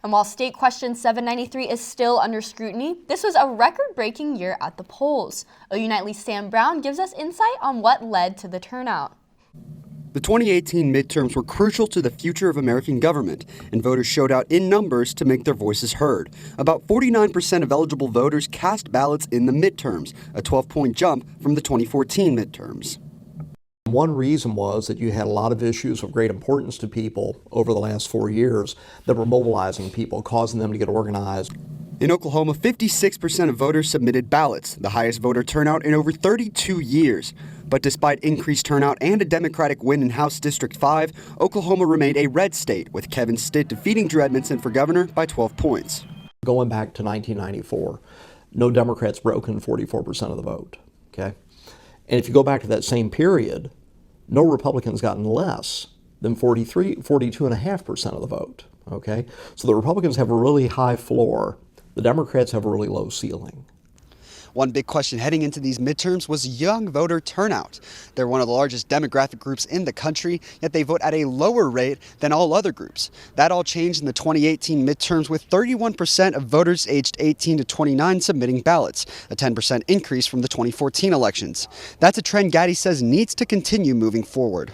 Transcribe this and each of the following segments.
And while State Question 793 is still under scrutiny, this was a record-breaking year at the polls. OU Nightly's Sam Brown gives us insight on what led to the turnout. The 2018 midterms were crucial to the future of American government, and voters showed out in numbers to make their voices heard. About 49% of eligible voters cast ballots in the midterms, a 12-point jump from the 2014 midterms. One reason was that you had a lot of issues of great importance to people over the last 4 years that were mobilizing people, causing them to get organized. In Oklahoma, 56% of voters submitted ballots, the highest voter turnout in over 32 years. But despite increased turnout and a Democratic win in House District 5, Oklahoma remained a red state, with Kevin Stitt defeating Drew Edmondson for governor by 12 points. Going back to 1994, no Democrats broken 44% of the vote, okay? And if you go back to that same period, no Republicans gotten less than 42.5% of the vote, okay? So the Republicans have a really high floor. The Democrats have a really low ceiling. One big question heading into these midterms was young voter turnout. They're one of the largest demographic groups in the country, yet they vote at a lower rate than all other groups. That all changed in the 2018 midterms, with 31% of voters aged 18 to 29 submitting ballots, a 10% increase from the 2014 elections. That's a trend Gaddy says needs to continue moving forward.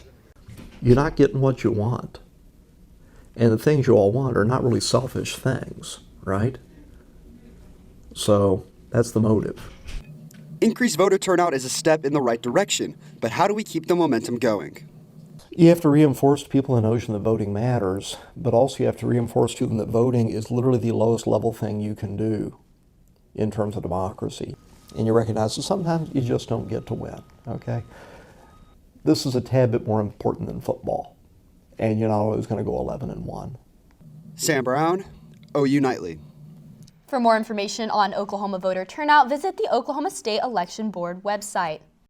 You're not getting what you want. And the things you all want are not really selfish things, right? So that's the motive. Increased voter turnout is a step in the right direction, but how do we keep the momentum going? You have to reinforce to people the notion that voting matters, but also you have to reinforce to them that voting is literally the lowest level thing you can do in terms of democracy. And you recognize that sometimes you just don't get to win, okay? This is a tad bit more important than football, and you're not always going to go 11-1. Sam Brown, OU Nightly. For more information on Oklahoma voter turnout, visit the Oklahoma State Election Board website.